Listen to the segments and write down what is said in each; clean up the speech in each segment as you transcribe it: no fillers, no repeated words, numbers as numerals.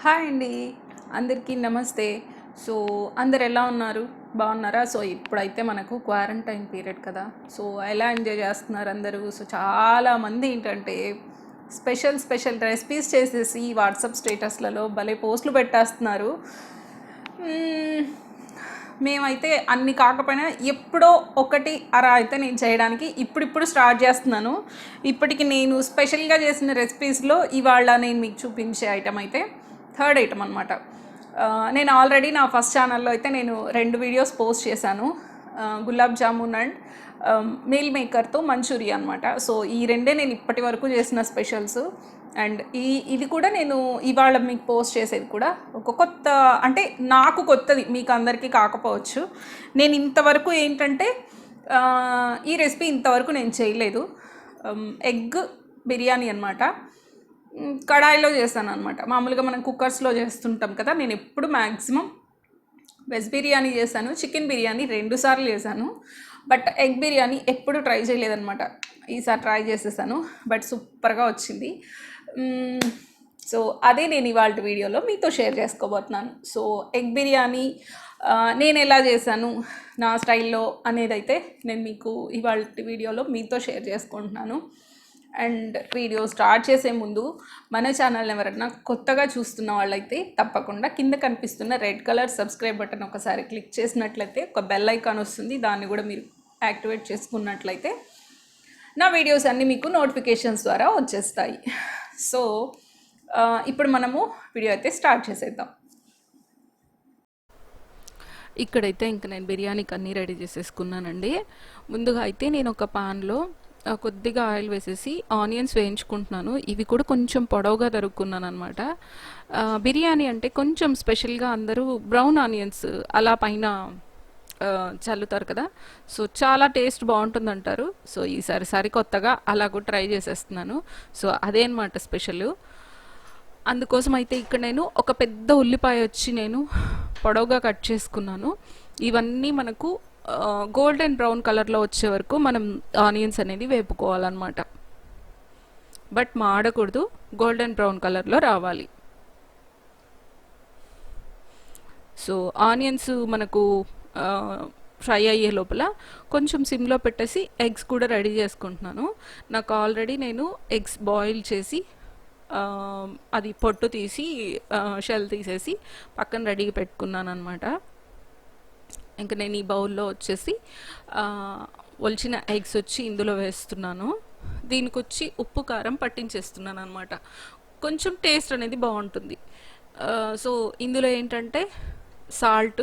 Hi అండి, అందరికీ నమస్తే. సో అందరు ఎలా ఉన్నారు? బాగున్నారా? సో ఇప్పుడైతే మనకు క్వారంటైన్ పీరియడ్ కదా. సో ఎలా ఎంజాయ్ చేస్తున్నారు అందరూ? సో చాలామంది ఏంటంటే స్పెషల్ స్పెషల్ రెసిపీస్ చేసేసి వాట్సాప్ స్టేటస్లలో భలే పోస్టులు పెట్టేస్తున్నారు. మేమైతే అన్ని కాకపోయినా ఎప్పుడో ఒకటి అలా అయితే నేను చేయడానికి ఇప్పుడిప్పుడు స్టార్ట్ చేస్తున్నాను. ఇప్పటికి నేను స్పెషల్గా చేసిన రెసిపీస్లో ఇవాళ నేను మీకు చూపించే ఐటమ్ అయితే థర్డ్ ఐటమ్ అనమాట. నేను ఆల్రెడీ నా ఫస్ట్ ఛానల్లో అయితే నేను 2 వీడియోస్ పోస్ట్ చేశాను. గులాబ్ జామున్ అండ్ మీల్ మేకర్తో మంచూరియా అనమాట. సో ఈ రెండే నేను ఇప్పటి వరకు చేసిన స్పెషల్స్. అండ్ ఇది కూడా నేను ఇవాళ మీకు పోస్ట్ చేసేది కూడా ఒక కొత్త, అంటే నాకు కొత్తది, మీకు అందరికీ కాకపోవచ్చు. నేను ఇంతవరకు ఏంటంటే ఈ రెసిపీ ఇంతవరకు నేను చేయలేదు. ఎగ్ బిర్యానీ అనమాట. కడాయిలో చేశాను అనమాట. మామూలుగా మనం కుక్కర్స్లో చేస్తుంటాం కదా. నేను ఎప్పుడు మ్యాక్సిమం వెజ్ బిర్యానీ చేశాను, చికెన్ బిర్యానీ 2 సార్లు చేశాను. బట్ ఎగ్ బిర్యానీ ఎప్పుడు ట్రై చేయలేదన్నమాట. ఈసారి ట్రై చేసేసాను, బట్ సూపర్గా వచ్చింది. సో అదే నేను ఇవాళ వీడియోలో మీతో షేర్ చేసుకోబోతున్నాను. సో ఎగ్ బిర్యానీ నేను ఎలా చేశాను నా స్టైల్లో అనేది అయితే నేను మీకు ఇవాళ వీడియోలో మీతో షేర్ చేసుకుంటున్నాను. అండ్ వీడియో స్టార్ట్ చేసే ముందు మన ఛానల్ని ఎవరైనా కొత్తగా చూస్తున్న వాళ్ళైతే తప్పకుండా కింద కనిపిస్తున్న రెడ్ కలర్ సబ్స్క్రైబ్ బటన్ ఒకసారి క్లిక్ చేసినట్లయితే ఒక బెల్ ఐకాన్ వస్తుంది. దాన్ని కూడా మీరు యాక్టివేట్ చేసుకున్నట్లయితే నా వీడియోస్ అన్నీ మీకు నోటిఫికేషన్స్ ద్వారా వచ్చేస్తాయి. సో ఇప్పుడు మనము వీడియో అయితే స్టార్ట్ చేసేద్దాం. ఇక్కడైతే ఇంక నేను బిర్యానీకి అన్నీ రెడీ చేసేసుకున్నానండి. ముందుగా అయితే నేను ఒక పాన్లో కొద్దిగా ఆయిల్ వేసేసి ఆనియన్స్ వేయించుకుంటున్నాను. ఇవి కూడా కొంచెం పొడవుగా తరుక్కున్నాను అనమాట. బిర్యానీ అంటే కొంచెం స్పెషల్గా అందరూ బ్రౌన్ ఆనియన్స్ అలా పైన చల్లుతారు కదా. సో చాలా టేస్ట్ బాగుంటుంది అంటారు. సో ఈసారి సరికొత్తగా అలాగూ ట్రై చేసేస్తున్నాను. సో అదే అనమాట స్పెషల్. అందుకోసం అయితే ఇక్కడ నేను ఒక పెద్ద ఉల్లిపాయ వచ్చి నేను పొడవుగా కట్ చేసుకున్నాను. ఇవన్నీ మనకు గోల్డెన్ బ్రౌన్ కలర్లో వచ్చే వరకు మనం ఆనియన్స్ అనేది వేపుకోవాలన్నమాట. బట్ మాడకూడదు, గోల్డెన్ బ్రౌన్ కలర్లో రావాలి. సో ఆనియన్స్ మనకు ఫ్రై అయ్యే లోపల కొంచెం సిమ్లో పెట్టేసి ఎగ్స్ కూడా రెడీ చేసుకుంటున్నాను. నాకు ఆల్రెడీ నేను ఎగ్స్ బాయిల్ చేసి అది పొట్టు తీసి షెల్ తీసేసి పక్కన రెడీగా పెట్టుకున్నాను అనమాట. ఇంకా నేను ఈ బౌల్లో వచ్చేసి ఒలిచిన ఎగ్స్ వచ్చి ఇందులో వేస్తున్నాను. దీనికి వచ్చి ఉప్పు కారం పట్టించేస్తున్నాను అనమాట. కొంచెం టేస్ట్ అనేది బాగుంటుంది. సో ఇందులో ఏంటంటే సాల్ట్,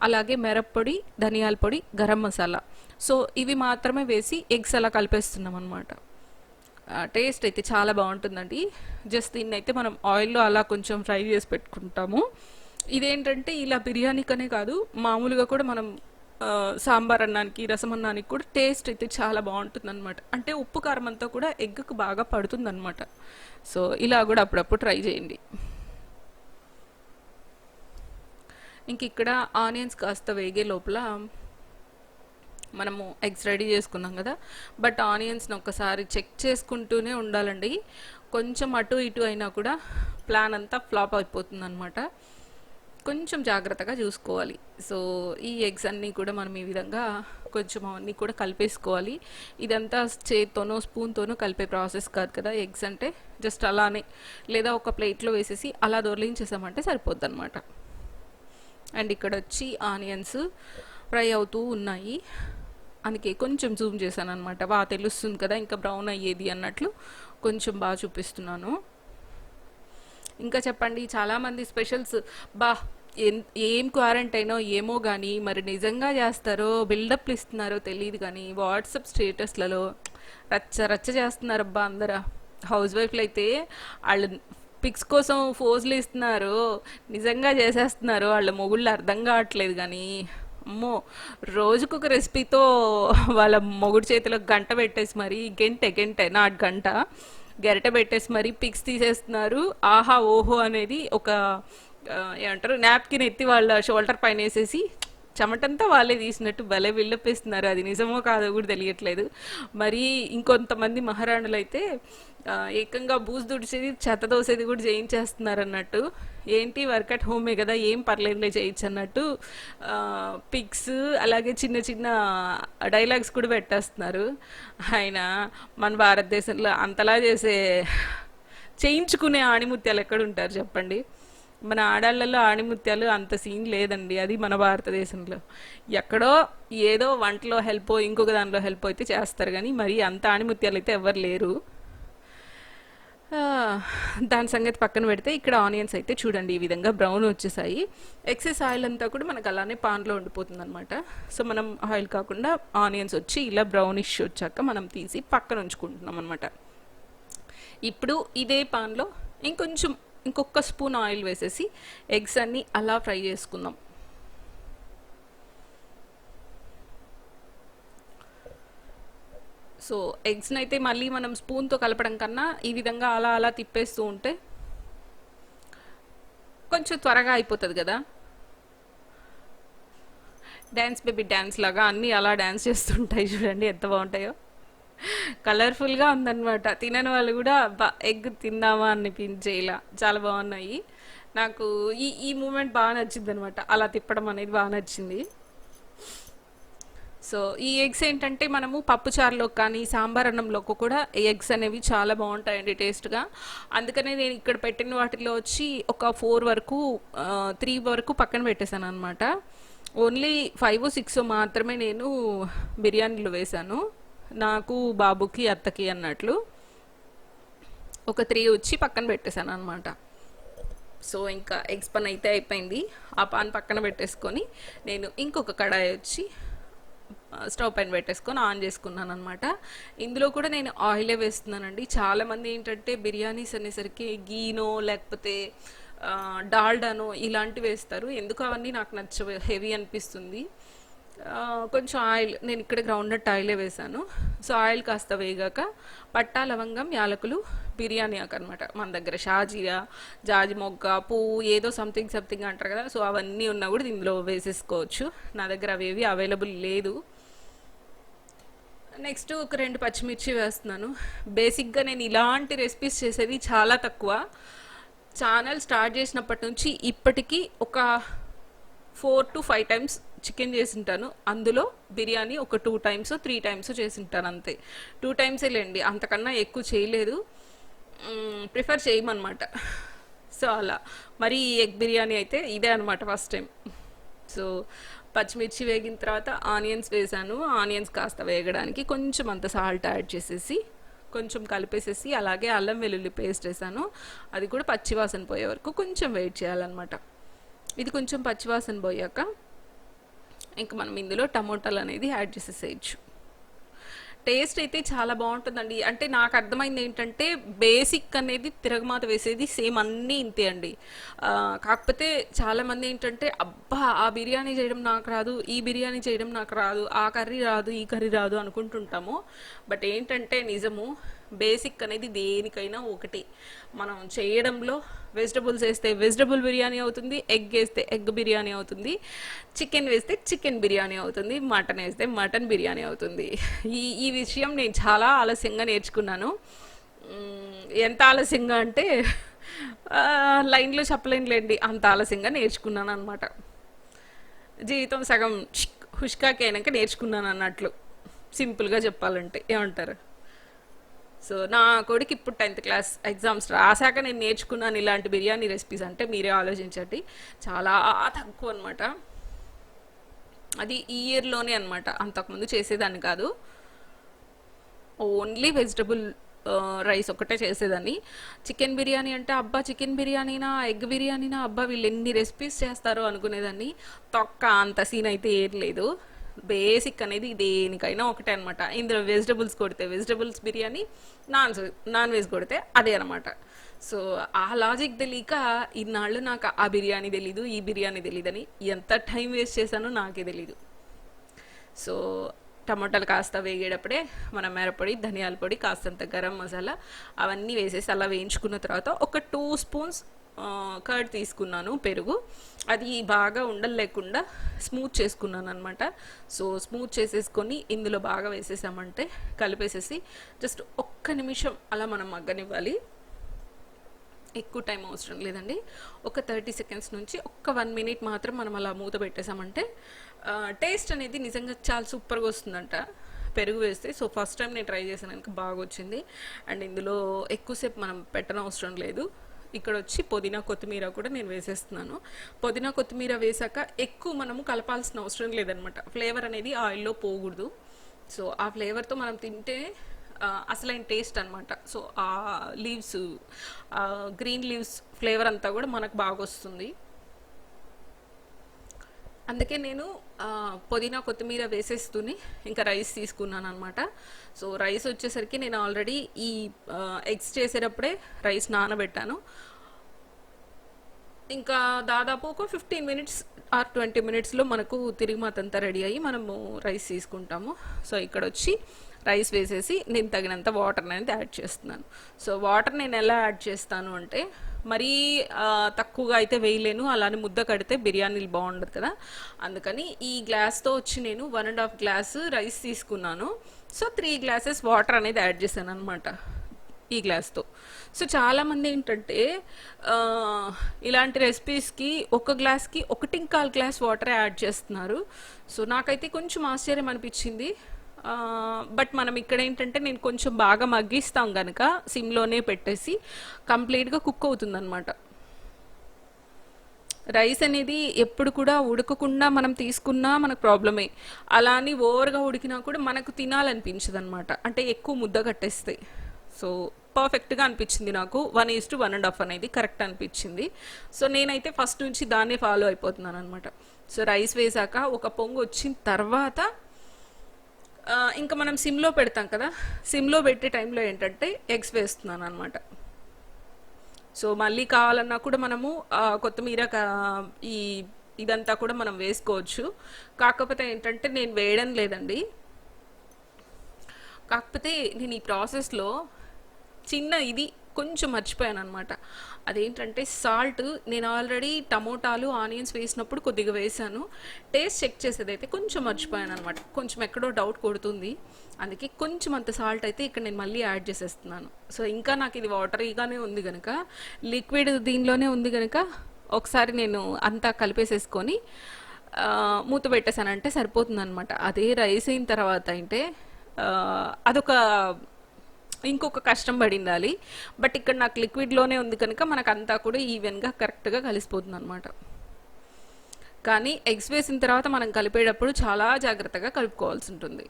అలాగే మిరప్పొడి, ధనియాల పొడి, గరం మసాలా, సో ఇవి మాత్రమే వేసి ఎగ్స్ అలా కలిపేస్తున్నాం అనమాట. టేస్ట్ అయితే చాలా బాగుంటుందండి. జస్ట్ దీన్ని అయితే మనం ఆయిల్లో అలా కొంచెం ఫ్రై చేసి పెట్టుకుంటాము. ఇదేంటంటే ఇలా బిర్యానీకనే కాదు, మామూలుగా కూడా మనం సాంబార్ అన్నానికి, రసం అన్నానికి కూడా టేస్ట్ అయితే చాలా బాగుంటుంది అనమాట. అంటే ఉప్పు కారం అంతా కూడా ఎగ్కు బాగా పడుతుంది అనమాట. సో ఇలా కూడా అప్పుడప్పుడు ట్రై చేయండి. ఇంక ఇక్కడ ఆనియన్స్ కాస్త వేగే లోపల మనము ఎగ్స్ రెడీ చేసుకున్నాం కదా. బట్ ఆనియన్స్ని ఒక్కసారి చెక్ చేసుకుంటూనే ఉండాలండి. కొంచెం అటు ఇటు అయినా కూడా ప్లాన్ అంతా ఫ్లాప్ అయిపోతుంది అనమాట. కొంచెం జాగ్రత్తగా చూసుకోవాలి. సో ఈ ఎగ్స్ అన్నీ కూడా మనం ఈ విధంగా కొంచెం అవన్నీ కూడా కలిపేసుకోవాలి. ఇదంతా చేత్తోనో స్పూన్తోనో కలిపే ప్రాసెస్ కాదు కదా. ఎగ్స్ అంటే జస్ట్ అలానే లేదా ఒక ప్లేట్లో వేసేసి అలా దొర్లించేసామంటే సరిపోద్ది అనమాట. అండ్ ఇక్కడ వచ్చి ఆనియన్స్ ఫ్రై అవుతూ ఉన్నాయి, అందుకే కొంచెం జూమ్ చేశాను అనమాట. బాగా తెలుస్తుంది కదా ఇంకా బ్రౌన్ అయ్యేది అన్నట్లు కొంచెం బాగా చూపిస్తున్నాను. ఇంకా చెప్పండి, చాలామంది స్పెషల్స్ ఏం క్వారంటైనో ఏమో కానీ మరి నిజంగా చేస్తారో బిల్డప్లు ఇస్తున్నారో తెలియదు కానీ వాట్సాప్ స్టేటస్లలో రచ్చ రచ్చ చేస్తున్నారు అబ్బా అందరూ. హౌస్ వైఫ్లు అయితే వాళ్ళు పిక్స్ కోసం ఫోజులు ఇస్తున్నారు, నిజంగా చేసేస్తున్నారు. వాళ్ళ మొగుళ్ళు అర్థం కావట్లేదు కానీ అమ్మో, రోజుకొక రెసిపీతో వాళ్ళ మొగుడు చేతిలో గంట పెట్టేసి మరి గంటే నాట్ గంట గరిట పెట్టేసి మరి పిక్స్ తీసేస్తున్నారు. ఆహా ఓహో అనేది ఒక ఏమంటారు నాప్కిన్ ఎత్తి వాళ్ళ షోల్డర్ పైన వేసేసి చెమటంతా వాళ్ళే తీసినట్టు భలే బిల్డప్ ఇస్తున్నారు. అది నిజమో కాదో కూడా తెలియట్లేదు. మరి ఇంకొంతమంది మహారాణులైతే ఏకంగా బూజు దుడిచేది, చెత్త దోసేది కూడా చేయించేస్తున్నారు అన్నట్టు. ఏంటి వర్క్ అట్ హోమే కదా, ఏం పర్లేదులే చేయొచ్చు అన్నట్టు పిక్స్ అలాగే చిన్న చిన్న డైలాగ్స్ కూడా పెట్టేస్తున్నారు. ఆయన మన భారతదేశంలో అంతలా చేయించుకునే ఆణిముత్యాలు ఎక్కడ ఉంటారు చెప్పండి. మన ఆడాళ్ళల్లో ఆణిముత్యాలు అంత సీన్ లేదండి. అది మన భారతదేశంలో ఎక్కడో ఏదో వంటలో హెల్ప్ ఇంకొక దానిలో హెల్ప్ అయితే చేస్తారు, కానీ మరి అంత ఆణిముత్యాలు అయితే ఎవరు లేరు. ఆ, దాని సంగతి పక్కన పెడితే ఇక్కడ ఆనియన్స్ అయితే చూడండి ఈ విధంగా బ్రౌన్ వచ్చేసాయి. ఎక్సెస్ ఆయిల్ అంతా కూడా మనకు అలానే పాన్లో ఉండిపోతుంది అనమాట. సో మనం ఆయిల్ కాకుండా ఆనియన్స్ వచ్చి ఇలా బ్రౌనిష్ వచ్చాక మనం తీసి పక్కన ఉంచుకుంటున్నాం అనమాట. ఇప్పుడు ఇదే పాన్లో ఇంకొక స్పూన్ ఆయిల్ వేసేసి ఎగ్స్ అన్నీ అలా ఫ్రై చేసుకుందాం. సో ఎగ్స్ని అయితే మళ్ళీ మనం స్పూన్తో కలపడం కన్నా ఈ విధంగా అలా అలా తిప్పేస్తూ ఉంటే కొంచెం త్వరగా అయిపోతుంది కదా. డ్యాన్స్ బేబీ డ్యాన్స్ లాగా అన్నీ అలా డ్యాన్స్ చేస్తుంటాయి చూడండి ఎంత బాగుంటాయో. కలర్ఫుల్గా ఉందన్నమాట. తినని వాళ్ళు కూడా ఎగ్ తిందామా అనిపించేలా చాలా బాగున్నాయి. నాకు ఈ మూమెంట్ బాగా నచ్చింది అనమాట. అలా తిప్పడం అనేది బాగా నచ్చింది. సో ఈ ఎగ్స్ ఏంటంటే మనము పప్పుచారులో కానీ సాంబార్ అన్నంలోకి కూడా ఎగ్స్ అనేవి చాలా బాగుంటాయండి టేస్ట్గా. అందుకనే నేను ఇక్కడ పెట్టిన వాటిలో వచ్చి ఒక 3 వరకు పక్కన పెట్టేశాను అనమాట. ఓన్లీ 5 or 6 మాత్రమే నేను బిర్యానీలో వేశాను, నాకు బాబుకి అత్తకి అన్నట్లు. ఒక 3 వచ్చి పక్కన పెట్టేశాను అనమాట. సో ఇంకా ఎగ్స్ పని అయితే అయిపోయింది. ఆ పాన్ పక్కన పెట్టేసుకొని నేను ఇంకొక కడాయి వచ్చి స్టవ్ పైన పెట్టేసుకొని ఆన్ చేసుకున్నాను అనమాట. ఇందులో కూడా నేను ఆయిలే వేస్తున్నానండి. చాలామంది ఏంటంటే బిర్యానీస్ అనేసరికి గీనో లేకపోతే డాల్డానో ఇలాంటివి వేస్తారు. ఎందుకు అవన్నీ నాకు నచ్చవు, హెవీ అనిపిస్తుంది. కొంచెం ఆయిల్ నేను ఇక్కడ గ్రౌండ్నట్ ఆయిలే వేసాను. సో ఆయిల్ కాస్త వేగాక పట్టా లవంగం యాలకులు బిర్యానీ ఆకు అనమాట. మన దగ్గర షాజీరా జాజి మొగ్గ పువ్వు ఏదో సంథింగ్ అంటారు కదా, సో అవన్నీ ఉన్నా కూడా ఇందులో వేసేసుకోవచ్చు. నా దగ్గర అవేవి అవైలబుల్ లేదు. నెక్స్ట్ ఒక 2 పచ్చిమిర్చి వేస్తున్నాను. బేసిక్గా నేను ఇలాంటి రెసిపీస్ చేసేది చాలా తక్కువ. ఛానల్ స్టార్ట్ చేసినప్పటి నుంచి ఇప్పటికీ ఒక 4 to 5 times చికెన్ చేసింటాను. అందులో బిర్యానీ ఒక 2 times 3 times చేసింటాను అంతే. 2 times లేండి, అంతకన్నా ఎక్కువ చేయలేదు. ప్రిఫర్ చేయమన్నమాట. సో అలా మరి ఎగ్ బిర్యానీ అయితే ఇదే అనమాట ఫస్ట్ టైం. సో పచ్చిమిర్చి వేగిన తర్వాత ఆనియన్స్ వేసాను. ఆనియన్స్ కాస్త వేగడానికి కొంచెం అంత సాల్ట్ యాడ్ చేసేసి కొంచెం కలిపేసేసి అలాగే అల్లం వెల్లుల్లి పేస్ట్ వేసాను. అది కూడా పచ్చివాసన పోయే వరకు కొంచెం వెయిట్ చేయాలన్నమాట. ఇది కొంచెం పచ్చివాసన పోయాక ఇంకా మనం ఇందులో టమోటాలు అనేది యాడ్ చేసేసేయచ్చు. టేస్ట్ అయితే చాలా బాగుంటుందండి. అంటే నాకు అర్థమైంది ఏంటంటే బేసిక్ అనేది తిరగమాత వేసేది సేమ్ అన్నీ ఇంతే అండి. కాకపోతే చాలామంది ఏంటంటే అబ్బా ఆ బిర్యానీ చేయడం నాకు రాదు, ఈ బిర్యానీ చేయడం నాకు రాదు, ఆ కర్రీ రాదు, ఈ కర్రీ రాదు అనుకుంటుంటాము. బట్ ఏంటంటే నిజము బేసిక్ అనేది దేనికైనా ఒకటి. మనం చేయడంలో వెజిటబుల్స్ వేస్తే వెజిటబుల్ బిర్యానీ అవుతుంది, ఎగ్ వేస్తే ఎగ్ బిర్యానీ అవుతుంది, చికెన్ వేస్తే చికెన్ బిర్యానీ అవుతుంది, మటన్ వేస్తే మటన్ బిర్యానీ అవుతుంది. ఈ విషయం నేను చాలా ఆలస్యంగా నేర్చుకున్నాను. ఎంత ఆలస్యంగా అంటే లైన్లో చెప్పలేనులేండి, అంత ఆలస్యంగా నేర్చుకున్నాను అనమాట. జీవితం సగం హుష్కాకి అయినాక నేర్చుకున్నాను అన్నట్లు, సింపుల్గా చెప్పాలంటే. ఏమంటారు? సో నా కొడుకు ఇప్పుడు 10th class ఎగ్జామ్స్ రాశాక నేను నేర్చుకున్నాను ఇలాంటి బిర్యానీ రెసిపీస్. అంటే మీరే ఆలోచించండి, చాలా తక్కువ అనమాట. అది ఈ ఇయర్లోనే అనమాట, అంతకుముందు చేసేదాన్ని కాదు. ఓన్లీ వెజిటబుల్ రైస్ ఒకటే చేసేదాన్ని. చికెన్ బిర్యానీ అంటే అబ్బా చికెన్ బిర్యానీనా ఎగ్ బిర్యానీనా అబ్బా వీళ్ళు ఎన్ని రెసిపీస్ చేస్తారో అనుకునేదాన్ని. తొక్క అంత సీన్ అయితే ఏం లేదు. బేసిక్ అనేది దేనికైనా ఒకటే అనమాట. ఇందులో వెజిటబుల్స్ కొడితే వెజిటబుల్స్ బిర్యానీ, నాన్ వెజ్ కొడితే అదే అనమాట. సో ఆ లాజిక్ తెలియక ఇన్నాళ్ళు నాకు ఆ బిర్యానీ తెలీదు, ఈ బిర్యానీ తెలీదని ఎంత టైం వేస్ట్ చేశానో నాకే తెలీదు. సో టమాటాలు కాస్త వేగేటప్పుడే మన మిరప్పొడి, ధనియాల పొడి, కాస్తంత గరం మసాలా అవన్నీ వేసేసి అలా వేయించుకున్న తర్వాత ఒక 2 spoons కర్డ్ తీసుకున్నాను, పెరుగు. అది బాగా ఉండలు లేకుండా స్మూత్ చేసుకున్నాను అనమాట. సో స్మూత్ చేసేసుకొని ఇందులో బాగా వేసేసామంటే కలిపేసేసి జస్ట్ ఒక్క నిమిషం అలా మనం మగ్గనివ్వాలి. ఎక్కువ టైం అవసరం లేదండి. ఒక 30 సెకండ్స్ నుంచి ఒక్క 1 మినిట్ మాత్రం మనం అలా మూత పెట్టేసామంటే టేస్ట్ అనేది నిజంగా చాలా సూపర్గా వస్తుందంట పెరుగు వేస్తే. సో ఫస్ట్ టైం నేను ట్రై చేశాను కనుక బాగా వచ్చింది. అండ్ ఇందులో ఎక్కువసేపు మనం పెట్టనవసరం లేదు. ఇక్కడ వచ్చి పుదీనా కొత్తిమీర కూడా నేను వేసేస్తున్నాను. పుదీనా కొత్తిమీర వేసాక ఎక్కువ మనము కలపాల్సిన అవసరం లేదనమాట. ఫ్లేవర్ అనేది ఆయిల్లో పోకూడదు. సో ఆ ఫ్లేవర్తో మనం తింటే అసలైన టేస్ట్ అనమాట. సో ఆ లీవ్స్, గ్రీన్ లీవ్స్ ఫ్లేవర్ అంతా కూడా మనకు బాగా వస్తుంది. అందుకే నేను పుదీనా కొత్తిమీర వేసేస్తూనే ఇంకా రైస్ తీసుకున్నాను అనమాట. సో రైస్ వచ్చేసరికి నేను ఆల్రెడీ ఈ ఎగ్స్ చేసేటప్పుడే రైస్ నానబెట్టాను. ఇంకా దాదాపు ఒక 15 మినిట్స్ ఆర్ 20 మినిట్స్లో మనకు తిరిగిమాతంతా రెడీ అయ్యి మనము రైస్ తీసుకుంటాము. సో ఇక్కడ వచ్చి రైస్ వేసేసి నేను తగినంత వాటర్ అనేది యాడ్ చేస్తున్నాను. సో వాటర్ నేను ఎలా యాడ్ చేస్తాను అంటే మరీ తక్కువగా అయితే వేయలేను, అలానే ముద్ద కడితే బిర్యానీలు బాగుండదు కదా. అందుకని ఈ గ్లాస్తో వచ్చి నేను 1.5 గ్లాస్ రైస్ తీసుకున్నాను. సో 3 గ్లాసెస్ వాటర్ అనేది యాడ్ చేశాను అనమాట ఈ గ్లాస్తో. సో చాలామంది ఏంటంటే ఇలాంటి రెసిపీస్కి ఒక గ్లాస్కి 1.25 గ్లాస్ వాటర్ యాడ్ చేస్తున్నారు. సో నాకైతే కొంచెం ఆశ్చర్యం అనిపించింది. బట్ మనం ఇక్కడ ఏంటంటే నేను కొంచెం బాగా మగ్గిస్తాం కనుక సిమ్లోనే పెట్టేసి కంప్లీట్గా కుక్ అవుతుందన్నమాట. రైస్ అనేది ఎప్పుడు కూడా ఉడకకుండా మనం తీసుకున్నా మనకు ప్రాబ్లమే. అలా అని ఓవర్గా ఉడికినా కూడా మనకు తినాలనిపించదు అనమాట, అంటే ఎక్కువ ముద్ద కట్టేస్తాయి. సో పర్ఫెక్ట్గా అనిపించింది నాకు. 1:1.5 అనేది కరెక్ట్ అనిపించింది. సో నేనైతే ఫస్ట్ నుంచి దాన్నే ఫాలో అయిపోతున్నాను అనమాట. సో రైస్ వేసాక ఒక పొంగు వచ్చిన తర్వాత ఇంకా మనం సిమ్లో పెడతాం కదా, సిమ్లో పెట్టే టైంలో ఏంటంటే ఎగ్స్ వేస్తున్నాను అనమాట. సో మళ్ళీ కావాలన్నా కూడా మనము కొత్తిమీర ఈ ఇదంతా కూడా మనం వేసుకోవచ్చు. కాకపోతే ఏంటంటే నేను వేయడం లేదండి. కాకపోతే నేను ఈ ప్రాసెస్లో చిన్న ఇది కొంచెం మర్చిపోయాను అనమాట. అదేంటంటే సాల్ట్ నేను ఆల్రెడీ టమోటాలు ఆనియన్స్ వేసినప్పుడు కొద్దిగా వేసాను. టేస్ట్ చెక్ చేసేదైతే కొంచెం మర్చిపోయాను అనమాట. కొంచెం ఎక్కడో డౌట్ కొడుతుంది. అందుకే కొంచెం అంత సాల్ట్ అయితే ఇక్కడ నేను మళ్ళీ యాడ్ చేసేస్తున్నాను. సో ఇంకా నాకు ఇది వాటరీగానే ఉంది కనుక, లిక్విడ్ దీనిలోనే ఉంది కనుక ఒకసారి నేను అంతా కలిపేసేసుకొని మూత పెట్టేసానంటే సరిపోతుంది అనమాట. అదే రైస్ అయిన తర్వాత అంటే అదొక ఇంకొక కష్టం పడిండాలి. బట్ ఇక్కడ నాకు లిక్విడ్లోనే ఉంది కనుక మనకు అంతా కూడా ఈవెన్గా కరెక్ట్గా కలిసిపోతుంది అనమాట. కానీ ఎగ్స్ వేసిన తర్వాత మనం కలిపేటప్పుడు చాలా జాగ్రత్తగా కలుపుకోవాల్సి ఉంటుంది.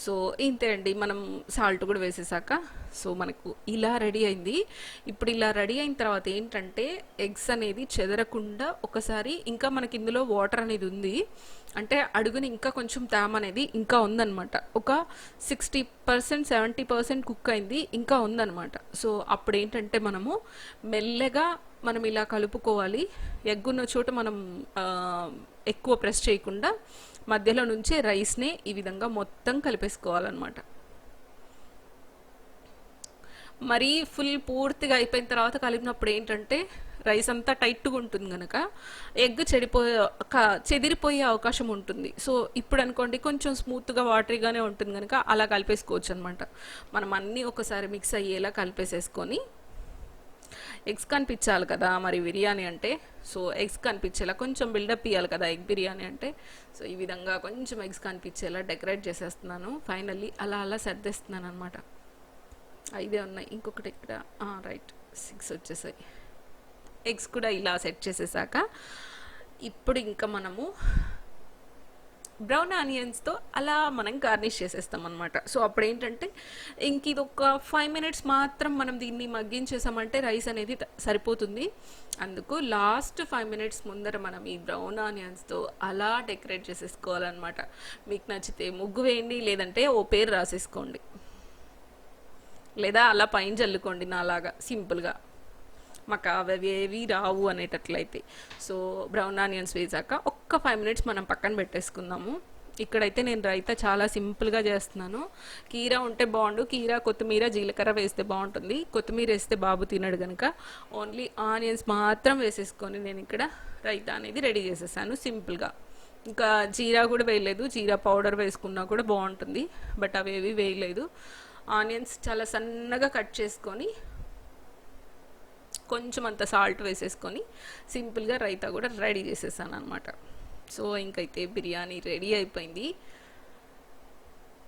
సో ఇంతే అండి, మనం సాల్ట్ కూడా వేసేసాక సో మనకు ఇలా రెడీ అయింది. ఇప్పుడు ఇలా రెడీ అయిన తర్వాత ఏంటంటే ఎగ్స్ అనేది చెదరకుండా ఒకసారి, ఇంకా మనకి ఇందులో వాటర్ అనేది ఉంది అంటే అడుగుని ఇంకా కొంచెం తేమ అనేది ఇంకా ఉందన్నమాట. ఒక 60% 70% కుక్ అయింది, ఇంకా ఉందన్నమాట. సో అప్పుడు ఏంటంటే మనము మెల్లగా మనం ఇలా కలుపుకోవాలి. ఎగ్ ఉన్న చోట మనం ఎక్కువ ప్రెస్ చేయకుండా మధ్యలో నుంచే రైస్ని ఈ విధంగా మొత్తం కలిపేసుకోవాలన్నమాట. మరీ ఫుల్ పూర్తిగా అయిపోయిన తర్వాత కలిపినప్పుడు ఏంటంటే రైస్ అంతా టైట్గా ఉంటుంది కనుక ఎగ్ చెదిరిపోయే అవకాశం ఉంటుంది. సో ఇప్పుడు అనుకోండి కొంచెం స్మూత్గా వాటరీగానే ఉంటుంది కనుక అలా కలిపేసుకోవచ్చు అనమాట. మనం అన్నీ ఒకసారి మిక్స్ అయ్యేలా కలిపేసేసుకొని, ఎగ్స్ కనిపించాలి కదా మరి బిర్యానీ అంటే, సో ఎగ్స్ కనిపించేలా కొంచెం బిల్డప్ ఇవ్వాలి కదా ఎగ్ బిర్యానీ అంటే. సో ఈ విధంగా కొంచెం ఎగ్స్ కనిపించేలా డెకరేట్ చేసేస్తున్నాను. ఫైనల్లీ అలా అలా సర్దేస్తున్నాను అనమాట. 5 ఉన్నాయి, ఇంకొకటి ఇక్కడ రైట్ 6 వచ్చేసాయి. ఎగ్స్ కూడా ఇలా సెట్ చేసేసాక ఇప్పుడు ఇంకా మనము బ్రౌన్ ఆనియన్స్తో అలా మనం గార్నిష్ చేసేస్తాం అనమాట. సో అప్పుడు ఏంటంటే ఇంక ఇది ఒక 5 మినిట్స్ మాత్రం మనం దీన్ని మగ్గించేసామంటే రైస్ అనేది సరిపోతుంది. అందుకు లాస్ట్ 5 మినిట్స్ ముందర మనం ఈ బ్రౌన్ ఆనియన్స్తో అలా డెకరేట్ చేసేసుకోవాలన్నమాట. మీకు నచ్చితే ముగ్గు వేయండి, లేదంటే ఓ పేరు రాసేసుకోండి, లేదా అలా పైన చల్లుకోండి నాలాగా సింపుల్గా. మాకు అవి ఏవి రావు అనేటట్లయితే. సో బ్రౌన్ ఆనియన్స్ వేసాక ఒక్క 5 మినిట్స్ మనం పక్కన పెట్టేసుకుందాము. ఇక్కడైతే నేను రైతా చాలా సింపుల్గా చేస్తున్నాను. కీరా ఉంటే బాగుండు, కీరా కొత్తిమీర జీలకర్ర వేస్తే బాగుంటుంది. కొత్తిమీర వేస్తే బాబు తినడు కనుక ఓన్లీ ఆనియన్స్ మాత్రం వేసేసుకొని నేను ఇక్కడ రైతా అనేది రెడీ చేసేసాను సింపుల్గా. ఇంకా జీరా కూడా వేయలేదు, జీరా పౌడర్ వేసుకున్నా కూడా బాగుంటుంది, బట్ అవేవి వేయలేదు. ఆనియన్స్ చాలా సన్నగా కట్ చేసుకొని కొంచెం అంత సాల్ట్ వేసేసుకొని సింపుల్గా రైతా కూడా రెడీ చేసేసాను అనమాట. సో ఇంకైతే బిర్యానీ రెడీ అయిపోయింది.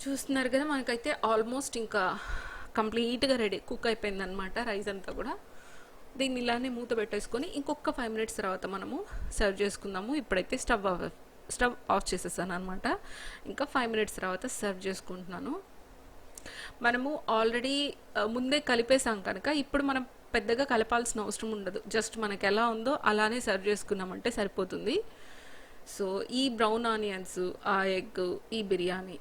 చూస్తున్నారు కదా, మనకైతే ఆల్మోస్ట్ ఇంకా కంప్లీట్గా రెడీ కుక్ అయిపోయింది అనమాట రైస్ అంతా కూడా. దీన్ని ఇలానే మూత పెట్టేసుకొని ఇంకొక 5 minutes తర్వాత మనము సర్వ్ చేసుకుందాము. ఇప్పుడైతే స్టవ్ ఆఫ్ చేసేసాను అనమాట. ఇంకా 5 minutes తర్వాత సర్వ్ చేసుకుంటున్నాను. మనము ఆల్రెడీ ముందే కలిపేసాం కనుక ఇప్పుడు మనం పెద్దగా కలపాల్సిన అవసరం ఉండదు. జస్ట్ మనకు ఎలా ఉందో అలానే సర్వ్ చేసుకున్నామంటే సరిపోతుంది. సో ఈ బ్రౌన్ ఆనియన్స్, ఆ ఎగ్, ఈ బిర్యానీ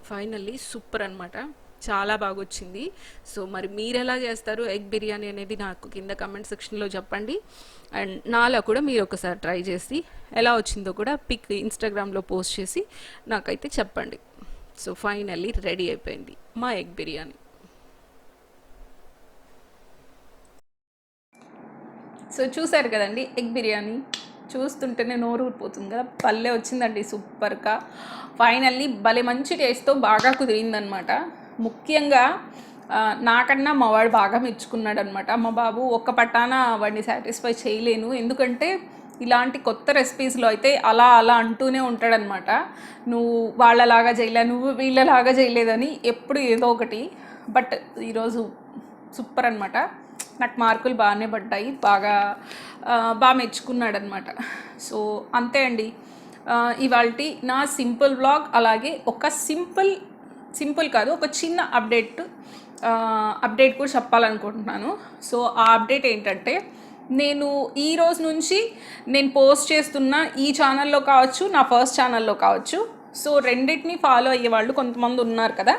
ఫైనల్లీ సూపర్ అనమాట, చాలా బాగా వచ్చింది. సో మరి మీరు ఎలా చేస్తారు ఎగ్ బిర్యానీ అనేది నాకు కింద కమెంట్ సెక్షన్లో చెప్పండి. అండ్ నాలా కూడా మీరు ఒకసారి ట్రై చేసి ఎలా వచ్చిందో కూడా పిక్ ఇన్స్టాగ్రామ్లో పోస్ట్ చేసి నాకైతే చెప్పండి. సో ఫైనల్లీ రెడీ అయిపోయింది మా ఎగ్ బిర్యానీ. సో చూసారు కదండి ఎగ్ బిర్యానీ, చూస్తుంటేనే నోరు ఊరిపోతుంది కదా, భలే వచ్చిందండి సూపర్గా. ఫైనల్లీ భలే మంచి టేస్ట్తో బాగా కుదిరిందనమాట. ముఖ్యంగా నాకన్నా మా వాడు బాగా మెచ్చుకున్నాడు అనమాట. మా బాబు ఒక్క పట్టాన వాడిని సాటిస్ఫై చేయలేను, ఎందుకంటే ఇలాంటి కొత్త రెసిపీస్లో అయితే అలా అలా అంటూనే ఉంటాడనమాట. నువ్వు వాళ్ళలాగా చేయలే, నువ్వు వీళ్ళలాగా చేయలేదని ఎప్పుడు ఏదో ఒకటి. బట్ ఈరోజు సూపర్ అనమాట, నాకు మార్కులు బాగానే పడ్డాయి, బాగా మెచ్చుకున్నాడు అనమాట. సో అంతే అండి ఇవాల్టి నా సింపుల్ వ్లాగ్. అలాగే ఒక సింపుల్ కాదు, ఒక చిన్న అప్డేట్ కూడా చెప్పాలనుకుంటున్నాను. సో ఆ అప్డేట్ ఏంటంటే, నేను ఈ రోజు నుంచి నేను పోస్ట్ చేస్తున్న ఈ ఛానల్లో కావచ్చు, నా ఫస్ట్ ఛానల్లో కావచ్చు, సో రెండింటిని ఫాలో అయ్యే వాళ్ళు కొంతమంది ఉన్నారు కదా.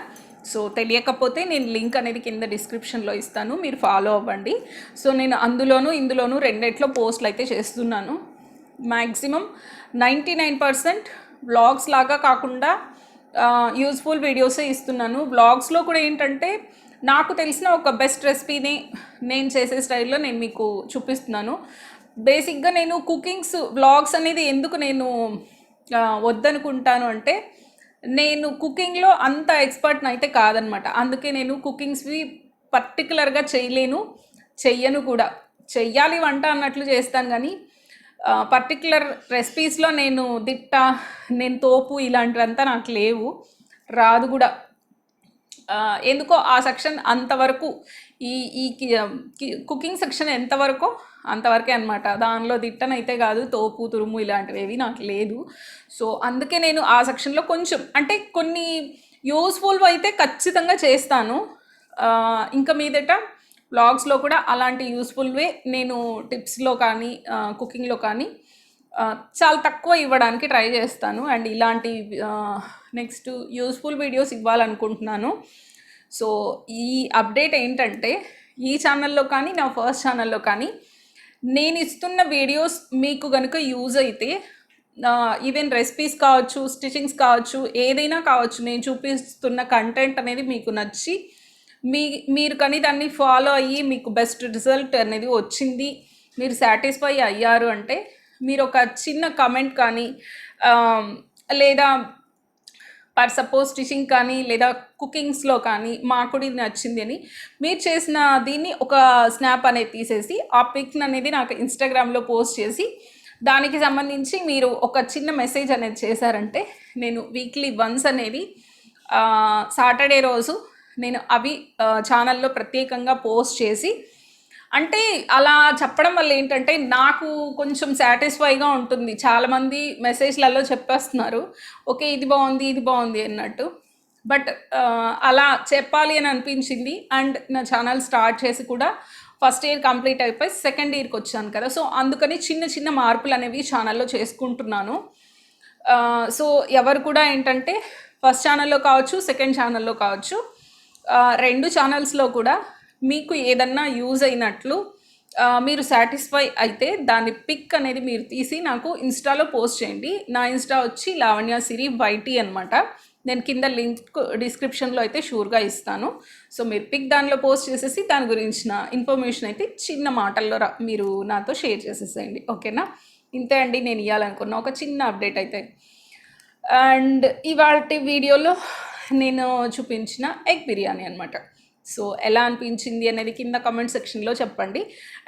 సో తెలియకపోతే నేను లింక్ అనేది కింద డిస్క్రిప్షన్లో ఇస్తాను, మీరు ఫాలో అవ్వండి. సో నేను ఇందులోనూ రెండిట్లో పోస్టులు అయితే చేస్తున్నాను. మ్యాక్సిమం 99% వ్లాగ్స్ లాగా కాకుండా యూజ్ఫుల్ వీడియోసే ఇస్తున్నాను. వ్లాగ్స్లో కూడా ఏంటంటే నాకు తెలిసిన ఒక బెస్ట్ రెసిపీని నేను చేసే స్టైల్లో నేను మీకు చూపిస్తున్నాను. బేసిక్గా నేను వ్లాగ్స్ అనేది ఎందుకు నేను వద్దనుకుంటాను అంటే, నేను కుకింగ్లో అంత ఎక్స్పర్ట్ని అయితే కాదనమాట. అందుకే నేను కుకింగ్స్వి పర్టికులర్గా చెయ్యను కూడా. చెయ్యాలి వంట అన్నట్లు చేస్తాను, కానీ పర్టికులర్ రెసిపీస్లో నేను తోపు ఇలాంటివంతా నాకు లేవు, రాదు కూడా. ఎందుకో ఆ సెక్షన్ అంతవరకు, ఈ కుకింగ్ సెక్షన్ ఎంతవరకు అంతవరకే అనమాట. దానిలో దిట్టనైతే కాదు, తోపు తురుము ఇలాంటివి నాకు లేదు. సో అందుకే నేను ఆ సెక్షన్లో కొంచెం అంటే కొన్ని యూస్ఫుల్ అయితే ఖచ్చితంగా చేస్తాను. ఇంకా మీదట వ్లాగ్స్లో కూడా అలాంటి యూస్ఫుల్వే నేను టిప్స్లో కానీ కుకింగ్లో కానీ చాలా తక్కువ ఇవ్వడానికి ట్రై చేస్తాను. అండ్ ఇలాంటి నెక్స్ట్ యూస్ఫుల్ వీడియోస్ ఇవ్వాలనుకుంటున్నాను. సో ఈ అప్డేట్ ఏంటంటే, ఈ ఛానల్లో కానీ నా ఫస్ట్ ఛానల్లో కానీ నేను ఇస్తున్న వీడియోస్ మీకు కనుక యూజ్ అయితే, ఈవెన్ రెసిపీస్ కావచ్చు, స్టిచింగ్స్ కావచ్చు, ఏదైనా కావచ్చు, నేను చూపిస్తున్న కంటెంట్ అనేది మీకు నచ్చి మీరు కానీ దాన్ని ఫాలో అయ్యి మీకు బెస్ట్ రిజల్ట్ అనేది వచ్చింది, మీరు సాటిస్ఫై అయ్యారు అంటే, మీరు ఒక చిన్న కమెంట్ కానీ లేదా పర్ సపోజ్ స్టిచింగ్ కానీ లేదా కుకింగ్స్లో కానీ మాకు ఇది నచ్చింది అని మీరు చేసిన దీన్ని ఒక స్నాప్ అనేది తీసేసి ఆ పిక్ అనేది నాకు ఇన్స్టాగ్రామ్లో పోస్ట్ చేసి దానికి సంబంధించి మీరు ఒక చిన్న మెసేజ్ అనేది చేశారంటే, నేను వీక్లీ వన్స్ అనేది సాటర్డే రోజు నేను అవి ఛానల్లో ప్రత్యేకంగా పోస్ట్ చేసి, అంటే అలా చెప్పడం వల్ల ఏంటంటే నాకు కొంచెం సాటిస్ఫైగా ఉంటుంది. చాలామంది మెసేజ్లలో చెప్పేస్తున్నారు, ఓకే ఇది బాగుంది అన్నట్టు. బట్ అలా చెప్పాలి అని అనిపించింది. అండ్ నా ఛానల్ స్టార్ట్ చేసి కూడా ఫస్ట్ ఇయర్ కంప్లీట్ అయిపోయి సెకండ్ ఇయర్కి వచ్చాను కదా. సో అందుకని చిన్న మార్పులు అనేవి ఛానల్లో చేసుకుంటున్నాను. సో ఎవరు కూడా ఏంటంటే ఫస్ట్ ఛానల్లో కావచ్చు, సెకండ్ ఛానల్లో కావచ్చు, రెండు ఛానల్స్లో కూడా మీకు ఏదన్నా యూజ్ అయినట్లు మీరు సాటిస్ఫై అయితే దాని పిక్ అనేది మీరు తీసి నాకు ఇన్స్టాలో పోస్ట్ చేయండి. నా ఇన్స్టా వచ్చి లావణ్య సిరి వైటీ అనమాట. నేను కింద లింక్ డిస్క్రిప్షన్లో అయితే షూర్గా ఇస్తాను. సో మీరు పిక్ దానిలో పోస్ట్ చేసేసి దాని గురించిన ఇన్ఫర్మేషన్ అయితే చిన్న మాటల్లో మీరు నాతో షేర్ చేసేసేయండి. ఓకేనా? ఇంతే అండి నేను ఇవ్వాలనుకున్న ఒక చిన్న అప్డేట్ అయితే. అండ్ ఇవాల్టి వీడియోలో నేను చూపించిన ఎగ్ బిర్యానీ అనమాట. సో ఎలా అనిపించింది అనేది కింద కామెంట్ సెక్షన్లో చెప్పండి.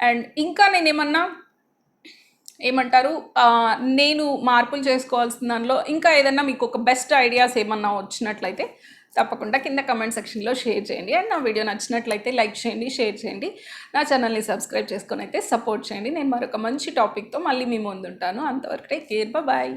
అండ్ ఇంకా నేను ఏమంటారు నేను మార్పులు చేసుకోవాల్సిన దానిలో ఇంకా ఏదన్నా మీకు ఒక బెస్ట్ ఐడియాస్ ఏమన్నా వచ్చినట్లయితే తప్పకుండా కింద కమెంట్ సెక్షన్లో షేర్ చేయండి. అండ్ నా వీడియో నచ్చినట్లయితే లైక్ చేయండి, షేర్ చేయండి, నా ఛానల్ని సబ్స్క్రైబ్ చేసుకొని అయితే సపోర్ట్ చేయండి. నేను మరొక మంచి టాపిక్తో మళ్ళీ మీ ముందుంటాను. అంతవరకు టేక్ కేర్, బాయ్.